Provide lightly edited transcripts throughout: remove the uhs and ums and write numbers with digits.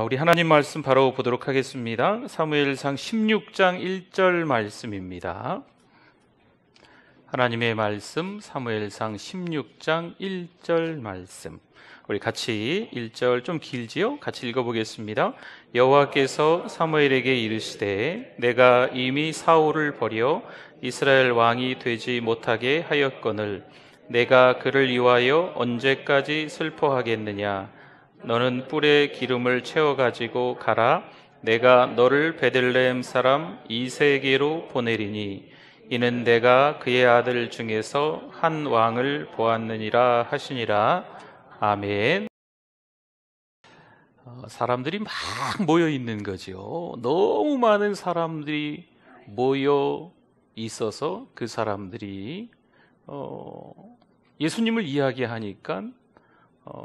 우리 하나님 말씀 바로 보도록 하겠습니다. 사무엘상 16장 1절 말씀입니다. 하나님의 말씀 사무엘상 16장 1절 말씀. 우리 같이 1절 좀 길지요? 같이 읽어보겠습니다. 여호와께서 사무엘에게 이르시되 내가 이미 사울을 버려 이스라엘 왕이 되지 못하게 하였거늘 내가 그를 위하여 언제까지 슬퍼하겠느냐. 너는 뿔에 기름을 채워가지고 가라. 내가 너를 베들레헴 사람 이새에게로 보내리니 이는 내가 그의 아들 중에서 한 왕을 보았느니라 하시니라. 아멘. 사람들이 막 모여 있는 거죠. 너무 많은 사람들이 모여 있어서 그 사람들이 예수님을 이야기하니까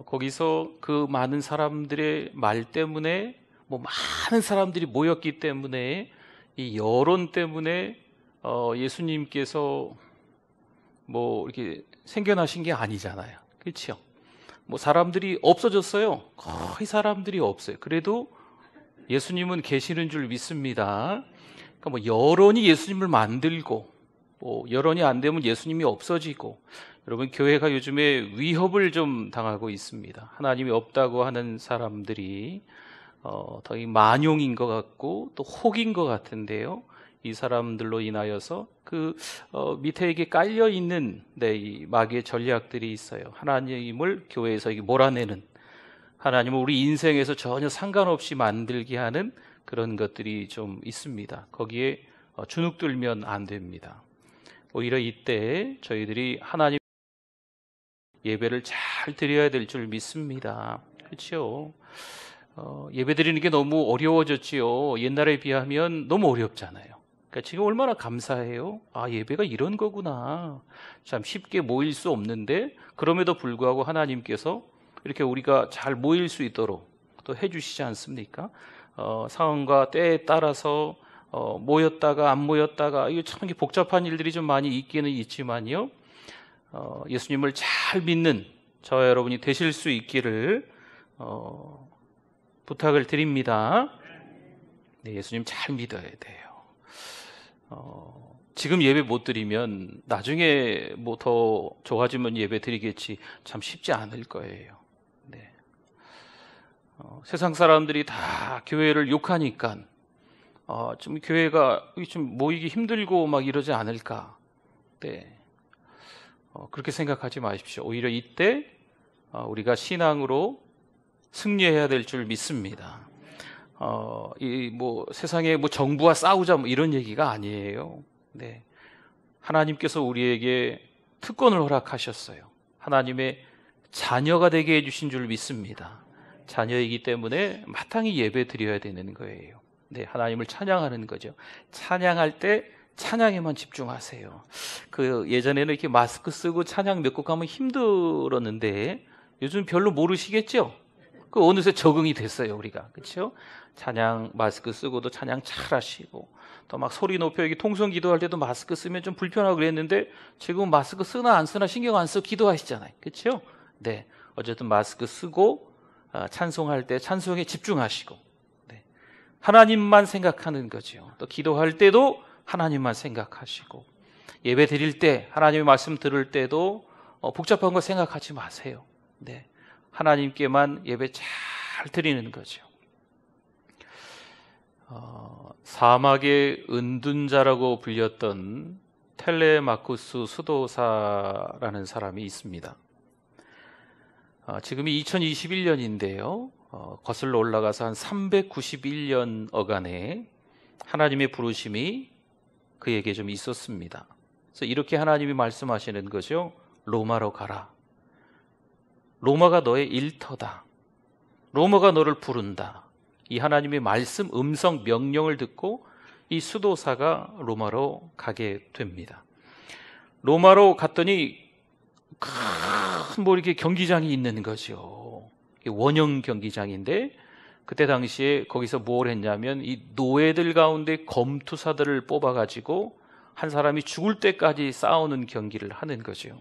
거기서 그 많은 사람들의 말 때문에 많은 사람들이 모였기 때문에 이 여론 때문에 예수님께서 이렇게 생겨나신 게 아니잖아요. 그렇죠? 사람들이 없어졌어요. 거의 사람들이 없어요. 그래도 예수님은 계시는 줄 믿습니다. 그러니까 여론이 예수님을 만들고 여론이 안 되면 예수님이 없어지고, 여러분 교회가 요즘에 위협을 좀 당하고 있습니다. 하나님이 없다고 하는 사람들이 더 만용인 것 같고 또 혹인 것 같은데요. 이 사람들로 인하여서 밑에 이게 깔려 있는 이 마귀의 전략들이 있어요. 하나님을 교회에서 몰아내는, 하나님을 우리 인생에서 전혀 상관없이 만들게 하는 그런 것들이 좀 있습니다. 거기에 주눅들면 안 됩니다. 오히려 이때 저희들이 하나님 예배를 잘 드려야 될 줄 믿습니다. 그렇죠? 예배 드리는 게 너무 어려워졌지요. 옛날에 비하면 너무 어렵잖아요. 그러니까 지금 얼마나 감사해요. 예배가 이런 거구나. 참 쉽게 모일 수 없는데 그럼에도 불구하고 하나님께서 이렇게 우리가 잘 모일 수 있도록 또 해주시지 않습니까? 상황과 때에 따라서 모였다가 안 모였다가 이게 참 복잡한 일들이 좀 많이 있기는 있지만요. 예수님을 잘 믿는 저와 여러분이 되실 수 있기를 부탁을 드립니다. 네, 예수님 잘 믿어야 돼요. 지금 예배 못 드리면 나중에 더 좋아지면 예배 드리겠지, 참 쉽지 않을 거예요. 네. 세상 사람들이 다 교회를 욕하니까 좀 교회가 좀 모이기 힘들고 이러지 않을까. 네. 그렇게 생각하지 마십시오. 오히려 이때 우리가 신앙으로 승리해야 될 줄 믿습니다. 세상에 정부와 싸우자 이런 얘기가 아니에요. 네. 하나님께서 우리에게 특권을 허락하셨어요. 하나님의 자녀가 되게 해주신 줄 믿습니다. 자녀이기 때문에 마땅히 예배 드려야 되는 거예요. 네, 하나님을 찬양하는 거죠. 찬양할 때 찬양에만 집중하세요. 예전에는 이렇게 마스크 쓰고 찬양 몇 곡 하면 힘들었는데 요즘 별로 모르시겠죠? 어느새 적응이 됐어요, 우리가. 그렇죠? 찬양 마스크 쓰고도 찬양 잘 하시고, 또 소리 높여 이게 통성 기도할 때도 마스크 쓰면 좀 불편하고 그랬는데 지금 마스크 쓰나 안 쓰나 신경 안 쓰고 기도하시잖아요. 그렇죠? 네. 어쨌든 마스크 쓰고 찬송할 때 찬송에 집중하시고, 네. 하나님만 생각하는 거죠. 또 기도할 때도 하나님만 생각하시고, 예배 드릴 때 하나님의 말씀 들을 때도 복잡한 거 생각하지 마세요. 네. 하나님께만 예배 잘 드리는 거죠. 사막의 은둔자라고 불렸던 텔레마쿠스 수도사라는 사람이 있습니다. 지금이 2021년인데요. 거슬러 올라가서 한 391년 어간에 하나님의 부르심이 그에게 좀 있었습니다. 그래서 이렇게 하나님이 말씀하시는 거죠. 로마로 가라. 로마가 너의 일터다. 로마가 너를 부른다. 이 하나님의 말씀, 음성, 명령을 듣고 이 수도사가 로마로 가게 됩니다. 로마로 갔더니 큰 이렇게 경기장이 있는 거죠. 원형 경기장인데 그때 당시에 거기서 뭘 했냐면 이 노예들 가운데 검투사들을 뽑아가지고 한 사람이 죽을 때까지 싸우는 경기를 하는 거죠.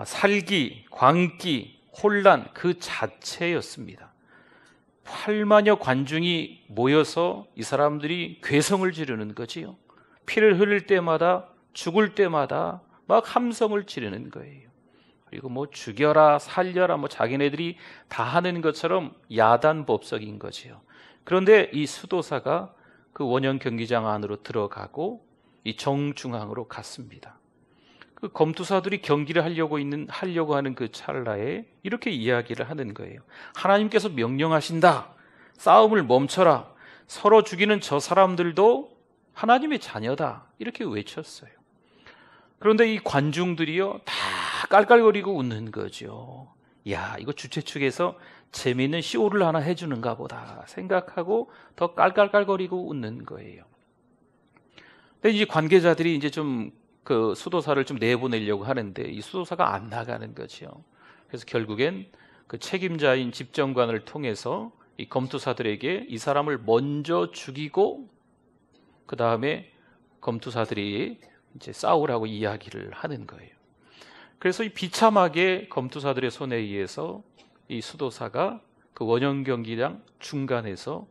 살기, 광기, 혼란 그 자체였습니다. 8만여 관중이 모여서 이 사람들이 괴성을 지르는 거지요. 피를 흘릴 때마다, 죽을 때마다 막 함성을 지르는 거예요. 그리고 뭐 죽여라, 살려라, 뭐 자기네들이 다 하는 것처럼 야단법석인 거지요. 그런데 이 수도사가 그 원형 경기장 안으로 들어가고 이 정중앙으로 갔습니다. 그 검투사들이 경기를 하려고 하는 그 찰나에 이렇게 이야기를 하는 거예요. 하나님께서 명령하신다. 싸움을 멈춰라. 서로 죽이는 저 사람들도 하나님의 자녀다. 이렇게 외쳤어요. 그런데 이 관중들이요, 다 깔깔거리고 웃는 거죠. 야, 이거 주최 측에서 재미있는 쇼를 하나 해주는가 보다 생각하고 더 깔깔깔거리고 웃는 거예요. 근데 이제 관계자들이 이제 좀 그 수도사를 좀 내보내려고 하는데 이 수도사가 안 나가는 거죠. 그래서 결국엔 그 책임자인 집정관을 통해서 이 검투사들에게 이 사람을 먼저 죽이고 그 다음에 검투사들이 이제 싸우라고 이야기를 하는 거예요. 그래서 이 비참하게 검투사들의 손에 의해서 이 수도사가 그 원형 경기장 중간에서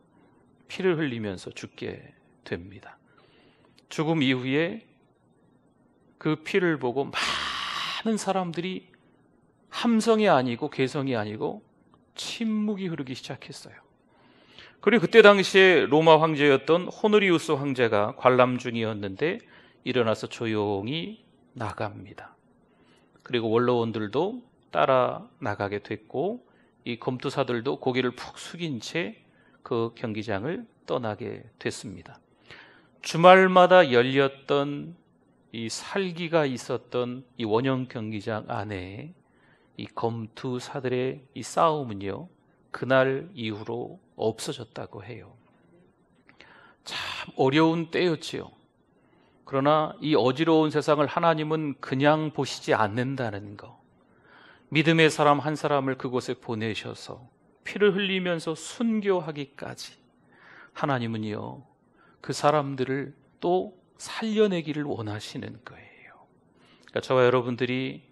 피를 흘리면서 죽게 됩니다. 죽음 이후에 그 피를 보고 많은 사람들이 함성이 아니고 괴성이 아니고 침묵이 흐르기 시작했어요. 그리고 그때 당시에 로마 황제였던 호노리우스 황제가 관람 중이었는데 일어나서 조용히 나갑니다. 그리고 원로원들도 따라 나가게 됐고 이 검투사들도 고개를 푹 숙인 채 그 경기장을 떠나게 됐습니다. 주말마다 열렸던 이 살기가 있었던 이 원형 경기장 안에 이 검투사들의 이 싸움은요, 그날 이후로 없어졌다고 해요. 참 어려운 때였지요. 그러나 이 어지러운 세상을 하나님은 그냥 보시지 않는다는 거, 믿음의 사람 한 사람을 그곳에 보내셔서 피를 흘리면서 순교하기까지 하나님은요, 그 사람들을 또 살려내기를 원하시는 거예요. 그러니까 저와 여러분들이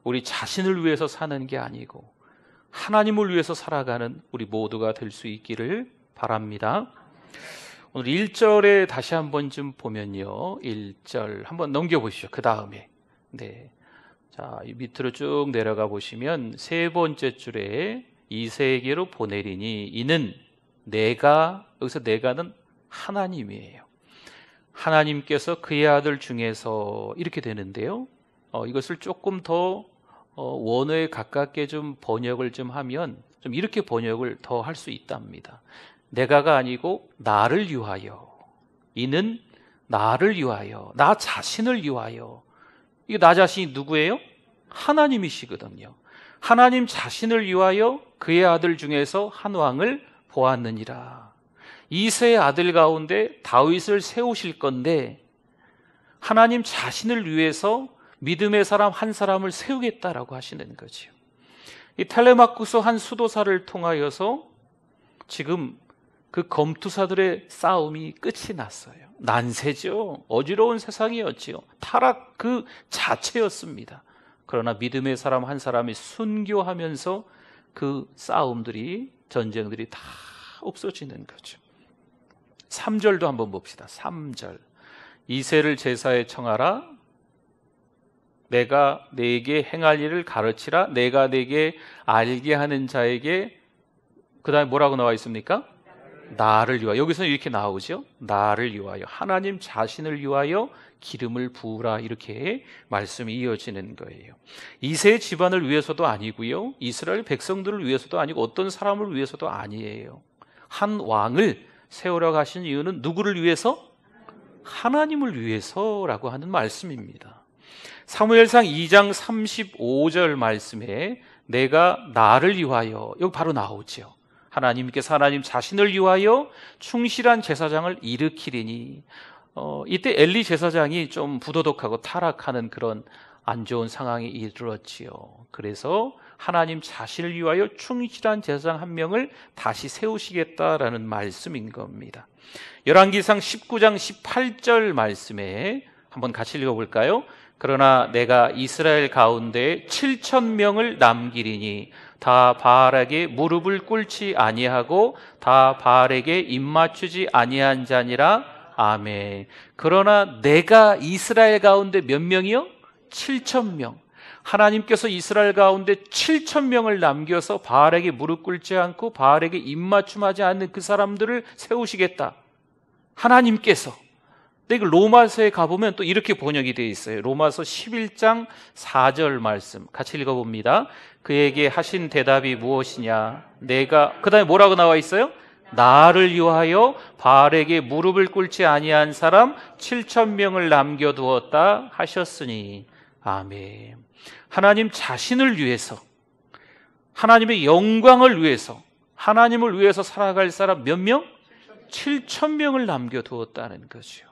우리 자신을 위해서 사는 게 아니고 하나님을 위해서 살아가는 우리 모두가 될 수 있기를 바랍니다. 오늘 1절에 다시 한번 좀 보면요, 1절 한번 넘겨보시죠. 그 다음에 자, 밑으로 쭉 내려가 보시면 세 번째 줄에 이세에게로 보내리니 이는 내가, 여기서 내가는 하나님이에요. 하나님께서 그의 아들 중에서 이렇게 되는데요, 이것을 조금 더 원어에 가깝게 좀 번역을 좀 하면 좀 이렇게 번역을 더 할 수 있답니다. 내가가 아니고 나를 위하여, 이는 나를 위하여, 나 자신을 위하여. 이게 나 자신이 누구예요? 하나님이시거든요. 하나님 자신을 위하여 그의 아들 중에서 한 왕을 보았느니라. 이새의 아들 가운데 다윗을 세우실 건데 하나님 자신을 위해서 믿음의 사람 한 사람을 세우겠다라고 하시는 거죠. 이 텔레마쿠스 한 수도사를 통하여서 지금 그 검투사들의 싸움이 끝이 났어요. 난세죠. 어지러운 세상이었지요. 타락 그 자체였습니다. 그러나 믿음의 사람 한 사람이 순교하면서 그 싸움들이, 전쟁들이 다 없어지는 거죠. 3절도 한번 봅시다. 3절. 이새를 제사에 청하라. 내가 네게 행할 일을 가르치라. 내가 네게 알게 하는 자에게, 그 다음에 뭐라고 나와 있습니까? 나를 위하여. 여기서는 이렇게 나오죠. 나를 위하여, 하나님 자신을 위하여 기름을 부으라, 이렇게 말씀이 이어지는 거예요. 이새의 집안을 위해서도 아니고요, 이스라엘 백성들을 위해서도 아니고 어떤 사람을 위해서도 아니에요. 한 왕을 세우라고 하신 이유는 누구를 위해서? 하나님을 위해서라고 하는 말씀입니다. 사무엘상 2장 35절 말씀에 내가 나를 위하여, 여기 바로 나오죠. 하나님께서 하나님 자신을 위하여 충실한 제사장을 일으키리니, 이때 엘리 제사장이 좀 부도덕하고 타락하는 그런 안 좋은 상황이 이르렀지요. 그래서 하나님 자신을 위하여 충실한 제사장 한 명을 다시 세우시겠다라는 말씀인 겁니다. 열왕기상 19장 18절 말씀에 한번 같이 읽어볼까요? 그러나 내가 이스라엘 가운데 7,000명을 남기리니 다 바알에게 무릎을 꿇지 아니하고 다 바알에게 입맞추지 아니한 자니라. 아멘. 그러나 내가 이스라엘 가운데 몇 명이요? 7,000명. 하나님께서 이스라엘 가운데 7,000명을 남겨서 바알에게 무릎 꿇지 않고 바알에게 입맞춤하지 않는 그 사람들을 세우시겠다. 하나님께서. 근데 이거 로마서에 가보면 또 이렇게 번역이 되어 있어요. 로마서 11장 4절 말씀 같이 읽어봅니다. 그에게 하신 대답이 무엇이냐? 내가, 그 다음에 뭐라고 나와 있어요? 나를 위하여 바알에게 무릎을 꿇지 아니한 사람 7,000명을 남겨두었다 하셨으니. 아멘. 하나님 자신을 위해서, 하나님의 영광을 위해서, 하나님을 위해서 살아갈 사람 몇 명? 7,000명을 남겨두었다는 거죠.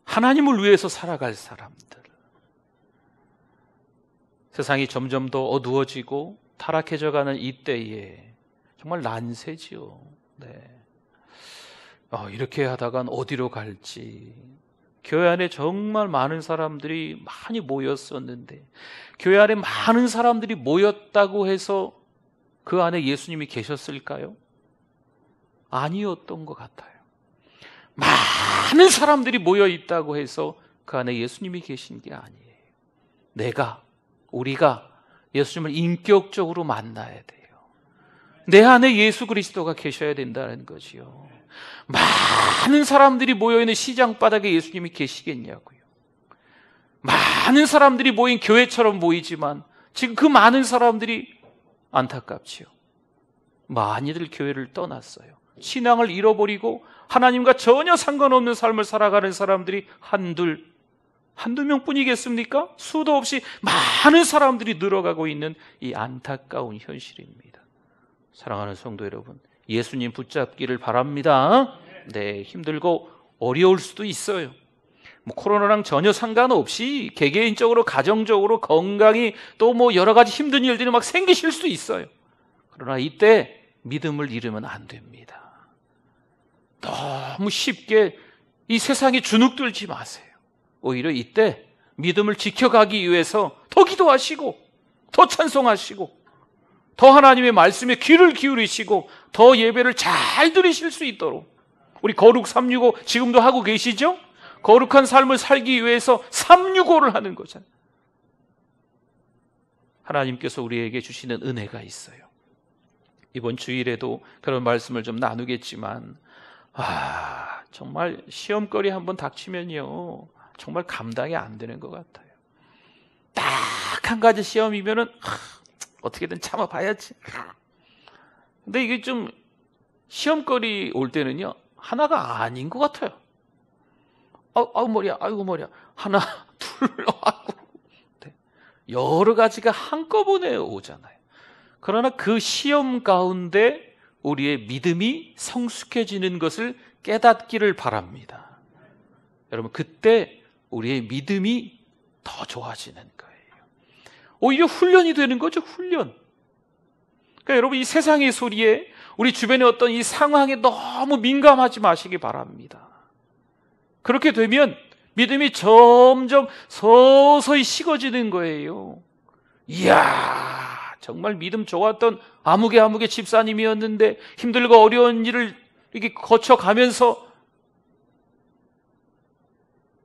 하나님을 위해서 살아갈 사람들. 세상이 점점 더 어두워지고 타락해져가는 이때에 정말 난세지요. 네. 이렇게 하다간 어디로 갈지. 교회 안에 정말 많은 사람들이 많이 모였었는데, 교회 안에 많은 사람들이 모였다고 해서 그 안에 예수님이 계셨을까요? 아니었던 것 같아요. 많은 사람들이 모여 있다고 해서 그 안에 예수님이 계신 게 아니에요. 우리가 예수님을 인격적으로 만나야 돼요. 내 안에 예수 그리스도가 계셔야 된다는 거지요. 많은 사람들이 모여있는 시장바닥에 예수님이 계시겠냐고요. 많은 사람들이 모인 교회처럼 보이지만 지금 그 많은 사람들이 안타깝지요. 많이들 교회를 떠났어요. 신앙을 잃어버리고 하나님과 전혀 상관없는 삶을 살아가는 사람들이 한두 명뿐이겠습니까? 수도 없이 많은 사람들이 늘어가고 있는 이 안타까운 현실입니다. 사랑하는 성도 여러분, 예수님 붙잡기를 바랍니다. 네, 힘들고 어려울 수도 있어요. 코로나랑 전혀 상관없이 개개인적으로, 가정적으로, 건강이 또 여러 가지 힘든 일들이 막 생기실 수도 있어요. 그러나 이때 믿음을 잃으면 안 됩니다. 너무 쉽게 이 세상에 주눅들지 마세요. 오히려 이때 믿음을 지켜가기 위해서 더 기도하시고, 더 찬송하시고, 더 하나님의 말씀에 귀를 기울이시고, 더 예배를 잘 드리실 수 있도록. 우리 거룩 365 지금도 하고 계시죠? 거룩한 삶을 살기 위해서 365를 하는 거잖아요. 하나님께서 우리에게 주시는 은혜가 있어요. 이번 주일에도 그런 말씀을 좀 나누겠지만, 정말 시험거리 한번 닥치면요, 정말 감당이 안 되는 것 같아요. 딱 한 가지 시험이면은 어떻게든 참아봐야지. 근데 이게 좀 시험거리 올 때는요, 하나가 아닌 것 같아요. 머리야, 아이고 머리야. 하나, 둘, 여러 가지가 한꺼번에 오잖아요. 그러나 그 시험 가운데 우리의 믿음이 성숙해지는 것을 깨닫기를 바랍니다. 여러분, 그때 우리의 믿음이 더 좋아지는 거예요. 오히려 훈련이 되는 거죠, 훈련. 그러니까 여러분, 이 세상의 소리에, 우리 주변의 어떤 이 상황에 너무 민감하지 마시기 바랍니다. 그렇게 되면 믿음이 점점 서서히 식어지는 거예요. 이야, 정말 믿음 좋았던 아무개 집사님이었는데 힘들고 어려운 일을 이렇게 거쳐가면서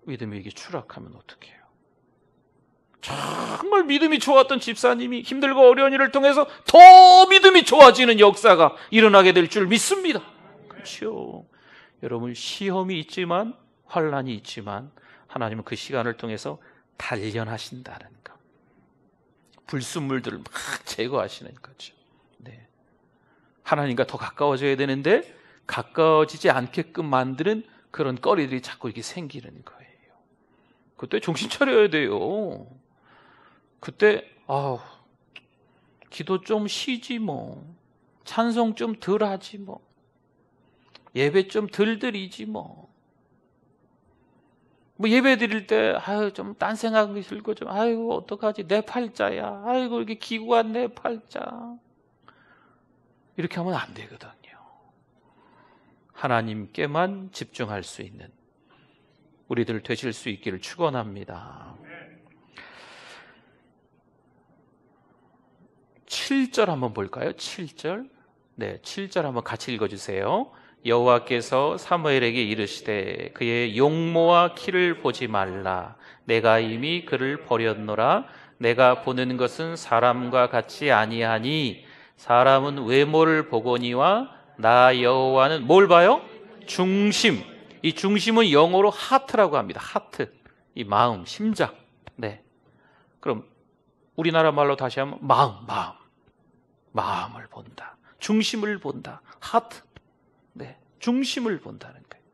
믿음이 이게 추락하면 어떡해요? 정말 믿음이 좋았던 집사님이 힘들고 어려운 일을 통해서 더 믿음이 좋아지는 역사가 일어나게 될 줄 믿습니다. 그렇죠? 여러분, 시험이 있지만, 환난이 있지만 하나님은 그 시간을 통해서 단련하신다는 것, 불순물들을 막 제거하시는 거죠. 네. 하나님과 더 가까워져야 되는데 가까워지지 않게끔 만드는 그런 거리들이 자꾸 이렇게 생기는 거예요. 그때 정신 차려야 돼요. 그때 기도 좀 쉬지 뭐, 찬송 좀 덜 하지 뭐, 예배 좀 덜 드리지 뭐 예배 드릴 때 좀 딴 생각이 들고 좀 어떡하지, 내 팔자야, 이렇게 기구한 내 팔자, 이렇게 하면 안 되거든요. 하나님께만 집중할 수 있는, 우리들 되실 수 있기를 축원합니다. 7절 한번 볼까요? 7절. 네, 7절 한번 같이 읽어주세요. 여호와께서 사무엘에게 이르시되 그의 용모와 키를 보지 말라. 내가 이미 그를 버렸노라. 내가 보는 것은 사람과 같이 아니하니 사람은 외모를 보거니와 나 여호와는 뭘 봐요? 중심. 이 중심은 영어로 하트라고 합니다. 하트. 이 마음, 심장. 네. 그럼 우리나라 말로 다시 하면 마음을 본다. 중심을 본다. 하트. 네. 중심을 본다는 거예요.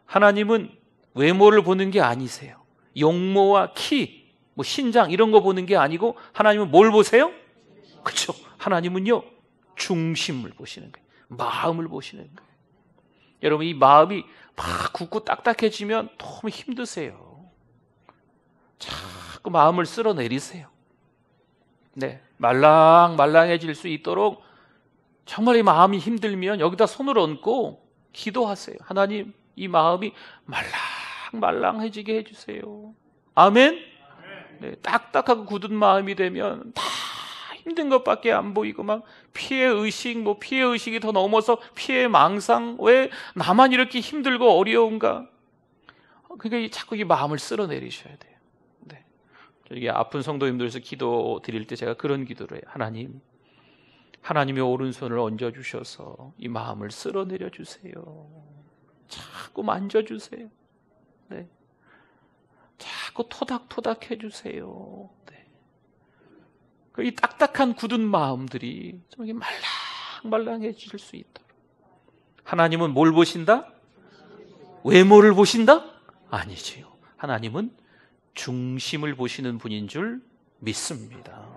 하나님은 외모를 보는 게 아니세요. 용모와 키, 뭐 신장 이런 거 보는 게 아니고 하나님은 뭘 보세요? 그렇죠. 하나님은요. 중심을 보시는 거예요. 마음을 보시는 거예요. 여러분 이 마음이 막 굳고 딱딱해지면 너무 힘드세요. 자꾸 마음을 쓸어내리세요. 네, 말랑말랑해질 수 있도록 정말 이 마음이 힘들면 여기다 손을 얹고 기도하세요. 하나님 이 마음이 말랑말랑해지게 해주세요. 아멘? 네, 딱딱하고 굳은 마음이 되면 다 힘든 것밖에 안 보이고 막 피해의식, 피해의식이 더 넘어서 피해망상, 왜 나만 이렇게 힘들고 어려운가? 그러니까 자꾸 이 마음을 쓸어내리셔야 돼요. 네. 저기 아픈 성도님들에서 기도 드릴 때 제가 그런 기도를 해요. 하나님, 하나님의 오른손을 얹어주셔서 이 마음을 쓸어내려 주세요. 자꾸 만져주세요. 네. 자꾸 토닥토닥 해주세요. 네. 이 딱딱한 굳은 마음들이 좀 말랑말랑해질 수 있도록. 하나님은 뭘 보신다? 외모를 보신다? 아니지요. 하나님은 중심을 보시는 분인 줄 믿습니다.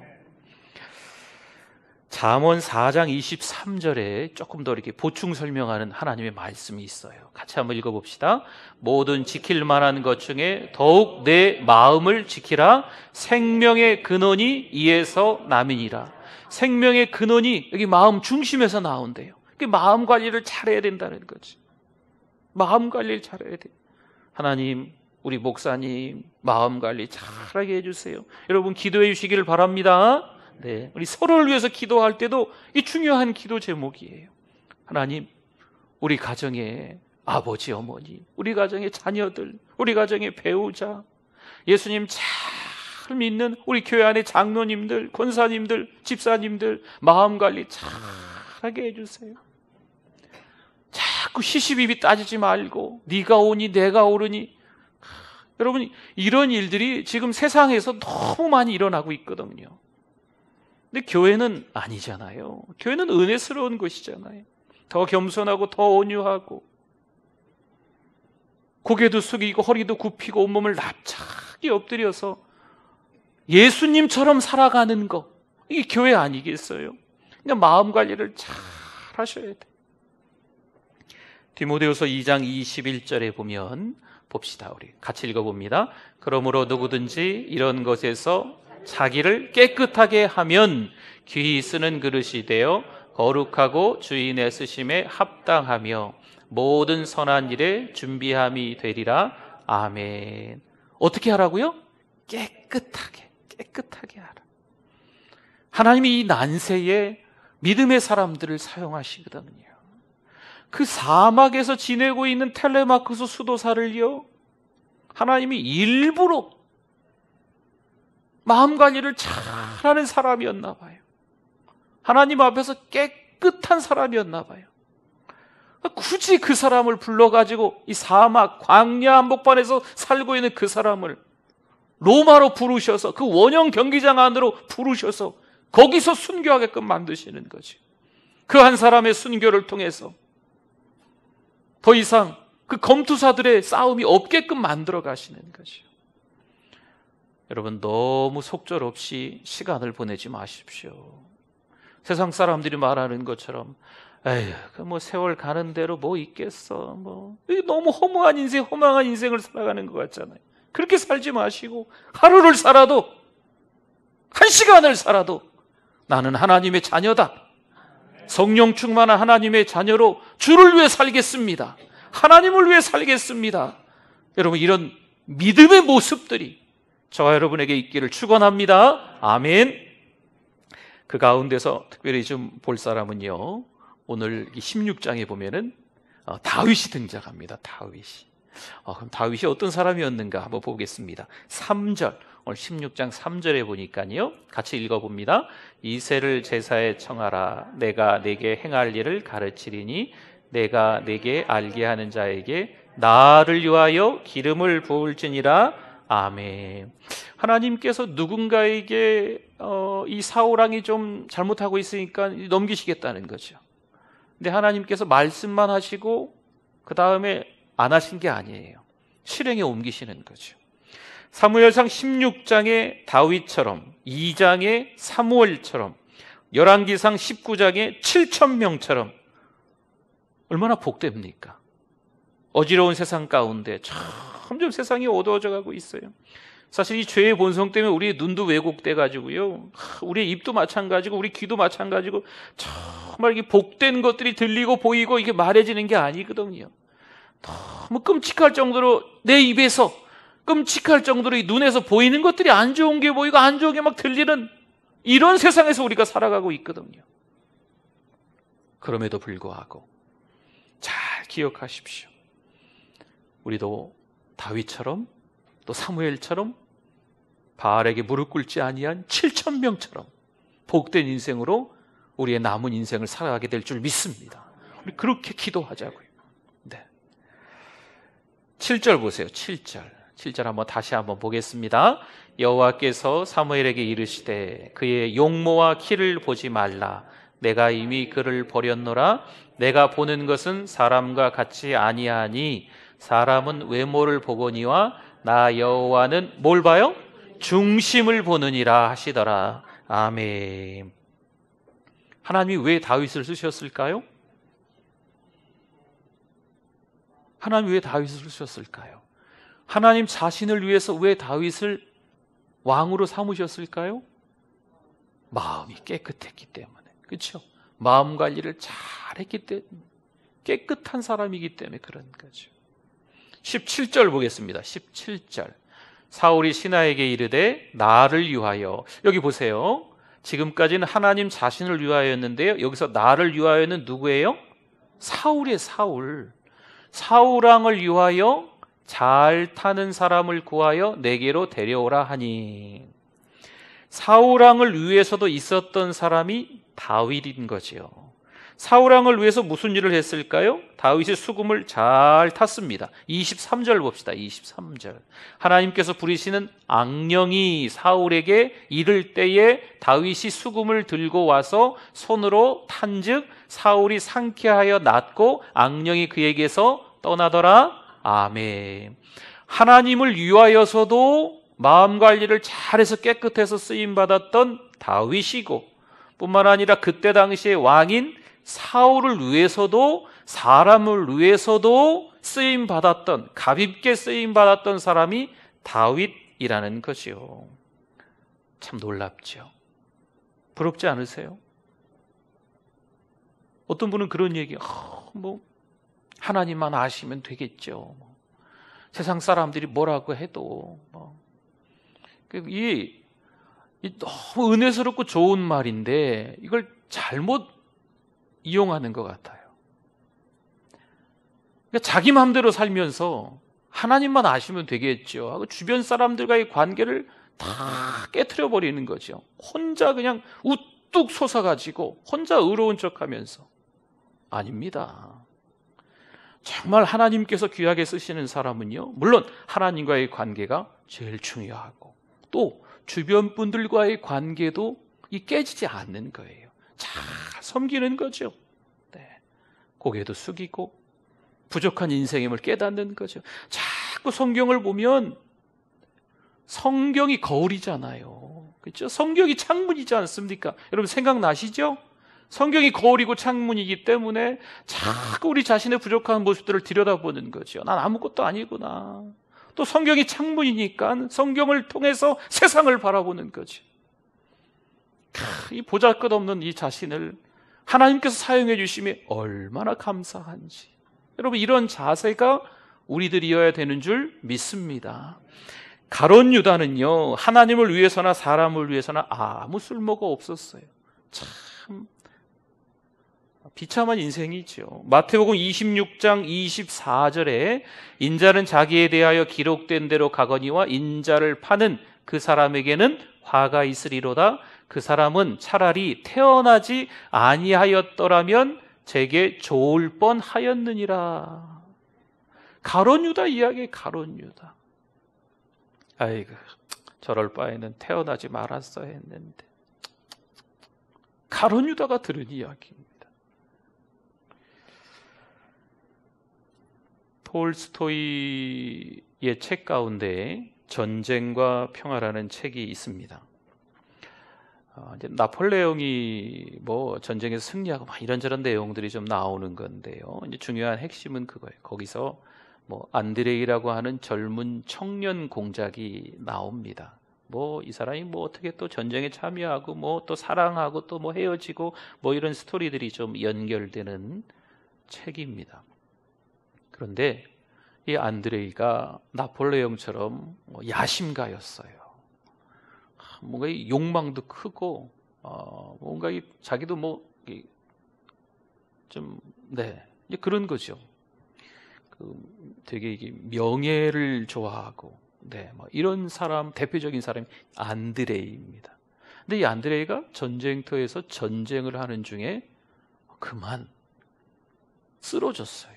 잠언 4장 23절에 조금 더 이렇게 보충 설명하는 하나님의 말씀이 있어요. 같이 한번 읽어봅시다. 모든 지킬 만한 것 중에 더욱 내 마음을 지키라. 생명의 근원이 이에서 남이니라. 생명의 근원이 여기 마음 중심에서 나온대요. 마음 관리를 잘해야 된다는 거지. 마음 관리를 잘해야 돼요. 하나님, 우리 목사님 마음 관리 잘하게 해주세요. 여러분 기도해 주시기를 바랍니다. 네, 우리 서로를 위해서 기도할 때도 이 중요한 기도 제목이에요. 하나님, 우리 가정의 아버지, 어머니, 우리 가정의 자녀들, 우리 가정의 배우자, 예수님 잘 믿는 우리 교회 안의 장로님들, 권사님들, 집사님들 마음관리 잘하게 해주세요. 자꾸 시시비비 따지지 말고 네가 오니 내가 오르니. 여러분 이런 일들이 지금 세상에서 너무 많이 일어나고 있거든요. 근데 교회는 아니잖아요. 교회는 은혜스러운 곳이잖아요. 더 겸손하고 더 온유하고 고개도 숙이고 허리도 굽히고 온몸을 납작이 엎드려서 예수님처럼 살아가는 거, 이게 교회 아니겠어요? 그러니까 마음 관리를 잘 하셔야 돼요. 디모데후서 2장 21절에 보면 봅시다. 우리 같이 읽어봅니다. 그러므로 누구든지 이런 것에서 자기를 깨끗하게 하면 귀히 쓰는 그릇이 되어 거룩하고 주인의 쓰심에 합당하며 모든 선한 일에 준비함이 되리라. 아멘. 어떻게 하라고요? 깨끗하게 하라. 하나님이 이 난세에 믿음의 사람들을 사용하시거든요. 그 사막에서 지내고 있는 텔레마크스 수도사를요, 하나님이 일부러 마음 관리를 잘하는 사람이었나 봐요. 하나님 앞에서 깨끗한 사람이었나 봐요. 굳이 그 사람을 불러가지고 이 사막 광야 한복판에서 살고 있는 그 사람을 로마로 부르셔서 그 원형 경기장 안으로 부르셔서 거기서 순교하게끔 만드시는 거죠. 그 한 사람의 순교를 통해서 더 이상 그 검투사들의 싸움이 없게끔 만들어 가시는 거죠. 여러분 너무 속절없이 시간을 보내지 마십시오. 세상 사람들이 말하는 것처럼 에휴, 그 세월 가는 대로 뭐 있겠어. 너무 허무한 인생, 허망한 인생을 살아가는 것 같잖아요. 그렇게 살지 마시고 하루를 살아도, 한 시간을 살아도 나는 하나님의 자녀다. 성령 충만한 하나님의 자녀로 주를 위해 살겠습니다. 하나님을 위해 살겠습니다. 여러분 이런 믿음의 모습들이 저와 여러분에게 있기를 축원합니다. 아멘. 그 가운데서 특별히 좀 볼 사람은요, 오늘 16장에 보면은 다윗이 등장합니다. 다윗이. 그럼 다윗이 어떤 사람이었는가 한번 보겠습니다. 3절, 오늘 16장 3절에 보니까요, 같이 읽어봅니다. 이새를 제사에 청하라. 내가 내게 행할 일을 가르치리니 내가 내게 알게 하는 자에게 나를 위하여 기름을 부을지니라. 아멘. 하나님께서 누군가에게 이 사울왕이 좀 잘못하고 있으니까 넘기시겠다는 거죠. 근데 하나님께서 말씀만 하시고 그 다음에 안 하신 게 아니에요. 실행에 옮기시는 거죠. 사무엘상 16장의 다윗처럼, 2장의 사무엘처럼, 열왕기상 19장의 7,000명처럼 얼마나 복됩니까? 어지러운 세상 가운데 점점 세상이 어두워져 가고 있어요. 사실 이 죄의 본성 때문에 우리의 눈도 왜곡돼 가지고요, 우리의 입도 마찬가지고 우리 귀도 마찬가지고 정말 이게 복된 것들이 들리고 보이고 이게 말해지는 게 아니거든요. 너무 끔찍할 정도로 내 입에서, 끔찍할 정도로 이 눈에서 보이는 것들이 안 좋은 게 보이고 안 좋은 게 막 들리는 이런 세상에서 우리가 살아가고 있거든요. 그럼에도 불구하고 잘 기억하십시오. 우리도 다윗처럼 또 사무엘처럼 바알에게 무릎 꿇지 아니한 7,000명처럼 복된 인생으로 우리의 남은 인생을 살아가게 될 줄 믿습니다. 우리 그렇게 기도하자고요. 네. 7절 보세요. 7절 한번 다시 한번 보겠습니다. 여호와께서 사무엘에게 이르시되 그의 용모와 키를 보지 말라. 내가 이미 그를 버렸노라. 내가 보는 것은 사람과 같이 아니하니 사람은 외모를 보거니와 나 여호와는 뭘 봐요? 중심을 보느니라 하시더라. 아멘. 하나님이 왜 다윗을 쓰셨을까요? 하나님이 왜 다윗을 쓰셨을까요? 하나님 자신을 위해서 왜 다윗을 왕으로 삼으셨을까요? 마음이 깨끗했기 때문에. 그렇죠? 마음 관리를 잘했기 때문에, 깨끗한 사람이기 때문에 그런 거죠. 17절 보겠습니다. 17절. 사울이 신하에게 이르되 나를 위하여. 여기 보세요. 지금까지는 하나님 자신을 위하여였는데요, 여기서 나를 위하여는 누구예요? 사울이에요. 사울왕을 위하여 잘 타는 사람을 구하여 내게로 데려오라 하니, 사울왕을 위해서도 있었던 사람이 다윗인 거죠. 사울왕을 위해서 무슨 일을 했을까요? 다윗이 수금을 잘 탔습니다. 23절 봅시다. 23절. 하나님께서 부리시는 악령이 사울에게 이를 때에 다윗이 수금을 들고 와서 손으로 탄즉 사울이 상쾌하여 낫고 악령이 그에게서 떠나더라. 아멘. 하나님을 위하여서도 마음 관리를 잘해서 깨끗해서 쓰임받았던 다윗이고, 뿐만 아니라 그때 당시의 왕인 사울을 위해서도, 사람을 위해서도 쓰임받았던, 가볍게 쓰임받았던 사람이 다윗이라는 거죠. 참 놀랍죠. 부럽지 않으세요? 어떤 분은 그런 얘기, 하나님만 아시면 되겠죠. 세상 사람들이 뭐라고 해도 이 너무 은혜스럽고 좋은 말인데 이걸 잘못 이용하는 것 같아요. 그러니까 자기 마음대로 살면서 하나님만 아시면 되겠죠 하고 주변 사람들과의 관계를 다 깨트려 버리는 거죠. 혼자 그냥 우뚝 솟아가지고 혼자 의로운 척하면서. 아닙니다. 정말 하나님께서 귀하게 쓰시는 사람은요, 물론 하나님과의 관계가 제일 중요하고 또 주변 분들과의 관계도 깨지지 않는 거예요. 잘 섬기는 거죠. 네. 고개도 숙이고 부족한 인생임을 깨닫는 거죠. 자꾸 성경을 보면 성경이 거울이잖아요. 그렇죠? 성경이 창문이지 않습니까? 여러분 생각나시죠? 성경이 거울이고 창문이기 때문에 자꾸 우리 자신의 부족한 모습들을 들여다보는 거죠. 난 아무것도 아니구나. 또 성경이 창문이니까 성경을 통해서 세상을 바라보는 거죠. 이 보잘것없는 이 자신을 하나님께서 사용해 주심에 얼마나 감사한지. 여러분 이런 자세가 우리들이어야 되는 줄 믿습니다. 가룟 유다는요, 하나님을 위해서나 사람을 위해서나 아무 쓸모가 없었어요. 참 비참한 인생이죠. 마태복음 26장 24절에 인자는 자기에 대하여 기록된 대로 가거니와 인자를 파는 그 사람에게는 화가 있으리로다. 그 사람은 차라리 태어나지 아니하였더라면 제게 좋을 뻔하였느니라. 가룟 유다 이야기, 가룟 유다. 아이고, 저럴 바에는 태어나지 말았어야 했는데. 가룟 유다가 들은 이야기입니다. 톨스토이의 책 가운데 전쟁과 평화라는 책이 있습니다. 이제 나폴레옹이 뭐 전쟁에서 승리하고 막 이런저런 내용들이 좀 나오는 건데요. 이제 중요한 핵심은 그거예요. 거기서 뭐 안드레이라고 하는 젊은 청년 공작이 나옵니다. 뭐 이 사람이 뭐 어떻게 또 전쟁에 참여하고 뭐 또 사랑하고 또 뭐 헤어지고 뭐 이런 스토리들이 좀 연결되는 책입니다. 그런데 이 안드레이가 나폴레옹처럼 야심가였어요. 뭔가 이 욕망도 크고 뭔가 자기도 뭐 좀 이제 그런 거죠. 되게 이게 명예를 좋아하고 뭐 이런 사람, 대표적인 사람이 안드레이입니다. 근데 이 안드레이가 전쟁터에서 전쟁을 하는 중에 그만 쓰러졌어요.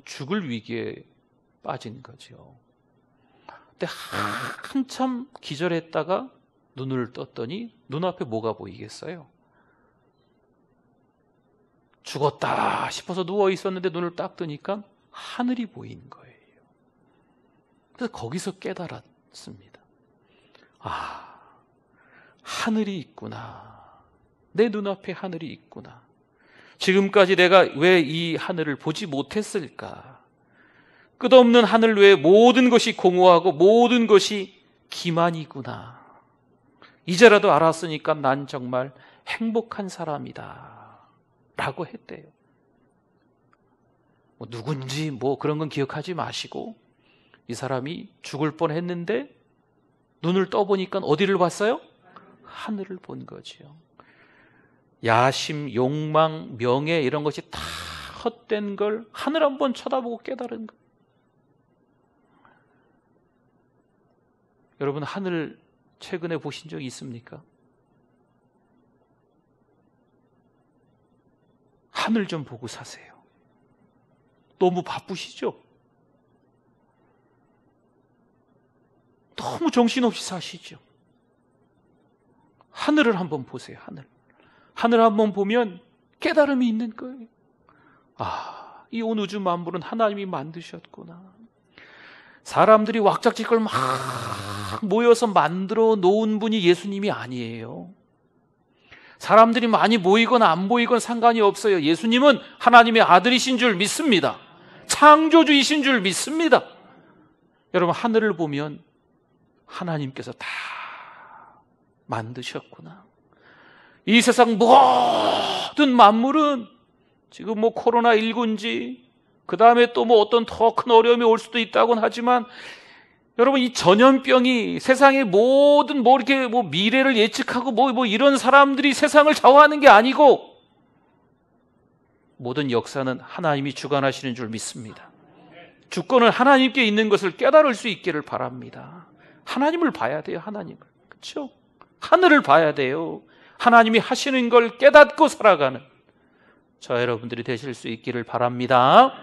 죽을 위기에 빠진 거죠. 근데 한참 기절했다가 눈을 떴더니 눈앞에 뭐가 보이겠어요? 죽었다 싶어서 누워 있었는데 눈을 딱 뜨니까 하늘이 보인 거예요. 그래서 거기서 깨달았습니다. 아, 하늘이 있구나. 내 눈앞에 하늘이 있구나. 지금까지 내가 왜 이 하늘을 보지 못했을까? 끝없는 하늘 외에 모든 것이 공허하고 모든 것이 기만이구나. 이제라도 알았으니까 난 정말 행복한 사람이다 라고 했대요. 뭐 누군지 뭐 그런 건 기억하지 마시고 이 사람이 죽을 뻔했는데 눈을 떠보니까 어디를 봤어요? 하늘을 본 거죠. 야심, 욕망, 명예 이런 것이 다 헛된 걸 하늘 한번 쳐다보고 깨달은 거예요. 여러분 하늘 최근에 보신 적 있습니까? 하늘 좀 보고 사세요. 너무 바쁘시죠? 너무 정신없이 사시죠? 하늘을 한번 보세요. 하늘 한번 보면 깨달음이 있는 거예요. 아, 이 온 우주 만물은 하나님이 만드셨구나. 사람들이 왁작지껄 막 모여서 만들어 놓은 분이 예수님이 아니에요. 사람들이 많이 모이건 안 모이건 상관이 없어요. 예수님은 하나님의 아들이신 줄 믿습니다. 창조주이신 줄 믿습니다. 여러분 하늘을 보면 하나님께서 다 만드셨구나. 이 세상 모든 만물은 지금 뭐 코로나19인지 그 다음에 또 뭐 어떤 더 큰 어려움이 올 수도 있다고는 하지만 여러분 이 전염병이 세상의 모든 뭐 이렇게 뭐 미래를 예측하고 뭐 이런 사람들이 세상을 좌우하는 게 아니고 모든 역사는 하나님이 주관하시는 줄 믿습니다. 주권은 하나님께 있는 것을 깨달을 수 있기를 바랍니다. 하나님을 봐야 돼요. 하나님을. 그렇죠? 하늘을 봐야 돼요. 하나님이 하시는 걸 깨닫고 살아가는 저 여러분들이 되실 수 있기를 바랍니다.